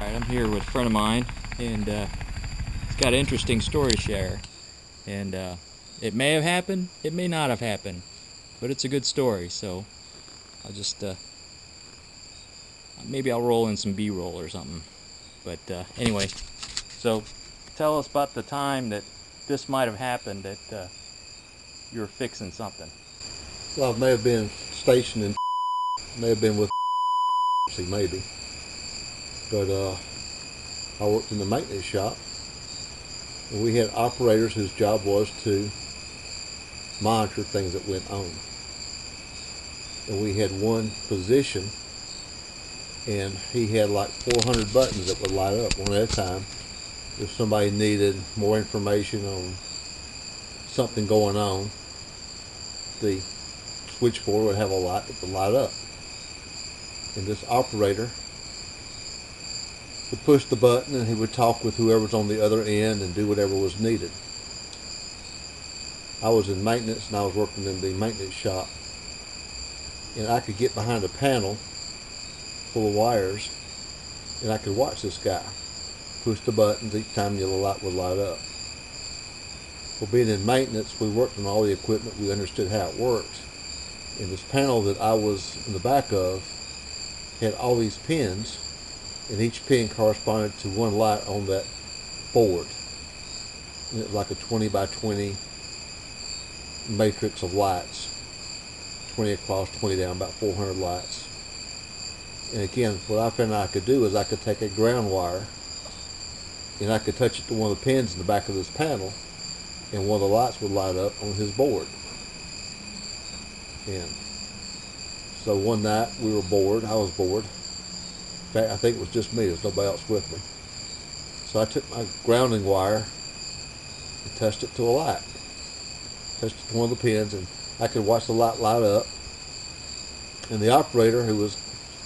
Alright, I'm here with a friend of mine, and he's got an interesting story to share. And it may have happened, it may not have happened, but it's a good story, so I'll just, maybe I'll roll in some B-roll or something. But anyway, so tell us about the time that this might have happened, that you were fixing something. Well, I may have been stationed in, may have been with maybe, but I worked in the maintenance shop, and we had operators whose job was to monitor things that went on. And we had one position, and he had like 400 buttons that would light up one at a time. If somebody needed more information on something going on, the switchboard would have a light that would light up. And this operator would push the button, and he would talk with whoever's on the other end and do whatever was needed. I was in maintenance, and I was working in the maintenance shop, and I could get behind a panel full of wires, and I could watch this guy push the buttons. Each time the light would light up. Well, being in maintenance, we worked on all the equipment. We understood how it worked. And this panel that I was in the back of had all these pins, and each pin corresponded to one light on that board. And it was like a 20 by 20 matrix of lights, 20 across, 20 down, about 400 lights. And again, what I found I could do is I could take a ground wire, and I could touch it to one of the pins in the back of this panel, and one of the lights would light up on his board. And so one night we were bored. I was bored. In fact, I think it was just me. There was nobody else with me. So I took my grounding wire and touched it to a light. Touched it to one of the pins, and I could watch the light light up. And the operator, who was,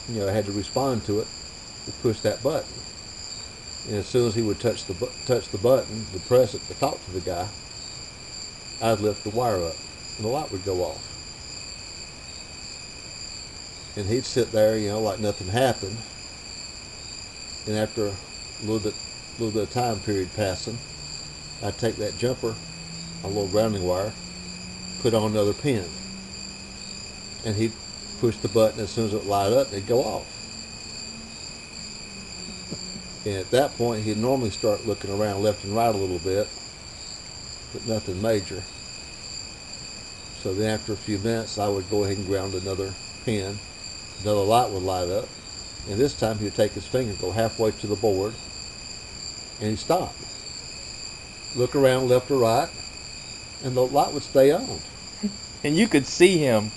had to respond to it, would push that button. And as soon as he would touch the button to press it to talk to the guy, I'd lift the wire up, and the light would go off. And he'd sit there, like nothing happened. And after a little bit of time period passing, I'd take that jumper, a little grounding wire, put on another pin, and he'd push the button. As soon as it light up, it'd go off. And at that point, he'd normally start looking around left and right a little bit, but nothing major. So then after a few minutes, I would go ahead and ground another pin. Another light would light up, and this time he would take his finger, go halfway to the board, and he'd stop. Look around left or right, and the light would stay on. And you could see him.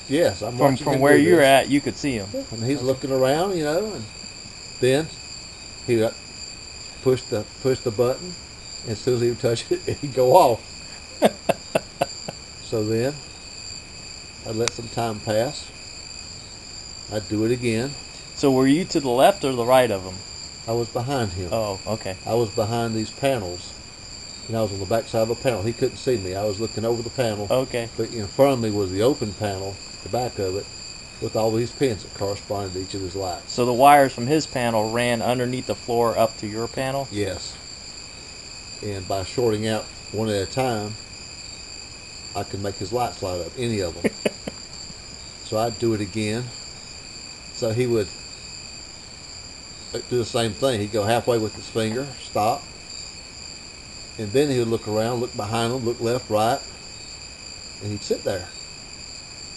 Yes, I'm watching from where you're at. You could see him. And he's looking around, and then he would push the button, and as soon as he would touch it, he'd go off. So then I'd let some time pass. I'd do it again. So were you to the left or the right of him? I was behind him. Oh, okay. I was behind these panels, and I was on the back side of the panel. He couldn't see me. I was looking over the panel. Okay. But in front of me was the open panel, the back of it, with all these pins that corresponded to each of his lights. So the wires from his panel ran underneath the floor up to your panel? Yes. And by shorting out one at a time, I could make his lights light up, any of them. So I'd do it again. So he would do the same thing. He'd go halfway with his finger, stop, and then he would look around, look behind him, look left, right, and he'd sit there.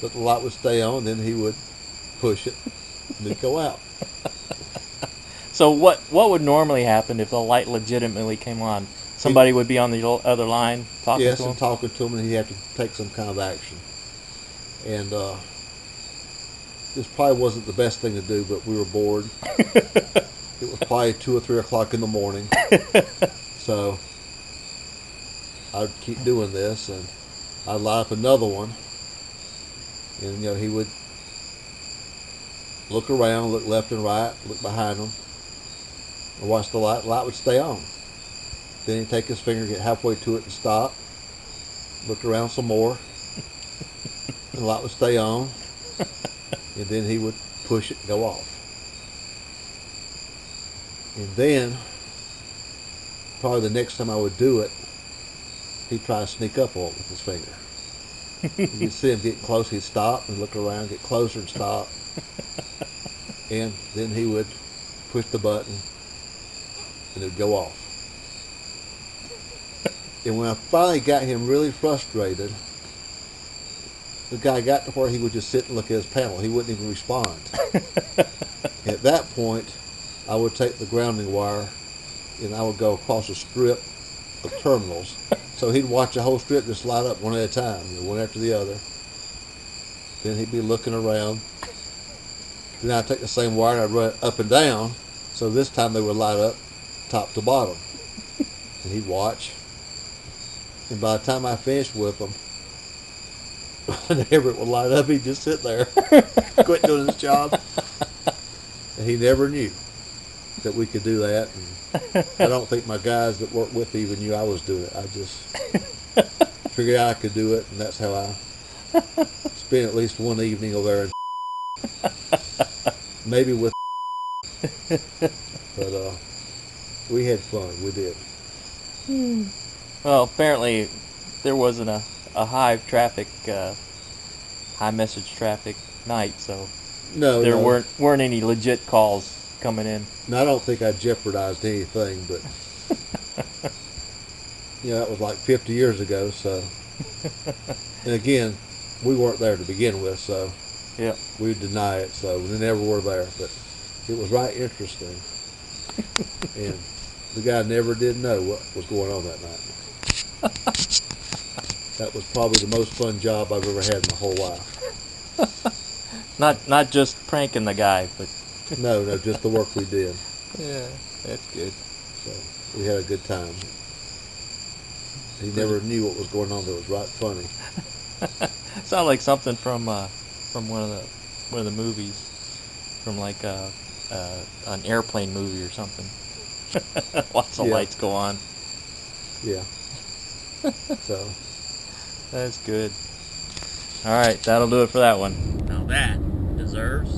But the light would stay on, and then he would push it, and it'd go out. So what would normally happen if the light legitimately came on? Somebody would be on the other line talking to him? Yes, and talking to him, and he'd have to take some kind of action. And this probably wasn't the best thing to do, but we were bored. It was probably 2 or 3 o'clock in the morning. So I'd keep doing this, and I'd light up another one. And, he would look around, look left and right, look behind him, and watch the light. The light would stay on. Then he'd take his finger, get halfway to it and stop, look around some more, and the light would stay on. And then he would push it and go off. And then, probably the next time I would do it, he'd try to sneak up on it with his finger. You'd see him get close, he'd stop and look around, get closer and stop. And then he would push the button and it would go off. And when I finally got him really frustrated, the guy got to where he would just sit and look at his panel. He wouldn't even respond. At that point, I would take the grounding wire and I would go across a strip of terminals. So he'd watch the whole strip just light up one at a time, one after the other. Then he'd be looking around. Then I'd take the same wire and I'd run it up and down. So this time they would light up top to bottom. And he'd watch. And by the time I finished with them, whenever it would light up, he'd just sit there, quit doing his job. And he never knew that we could do that. And I don't think my guys that worked with me even knew I was doing it. I just figured out I could do it, and that's how I spent at least one evening over there. Maybe with, but we had fun. We did. Well, apparently there wasn't a high traffic, high message traffic night, so there weren't any legit calls coming in. No, I don't think I jeopardized anything, but that was like 50 years ago. So, and again, we weren't there to begin with, so yeah, we deny it. So we never were there, but it was right interesting, and the guy never did know what was going on that night. That was probably the most fun job I've ever had in my whole life. Not just pranking the guy, but no, just the work we did. Yeah, that's good. So we had a good time. He never knew what was going on. That was right funny. Sounds like something from one of the movies, from like an airplane movie or something. Lots of lights go on. Yeah. So that's good. All right, that'll do it for that one. Now that deserves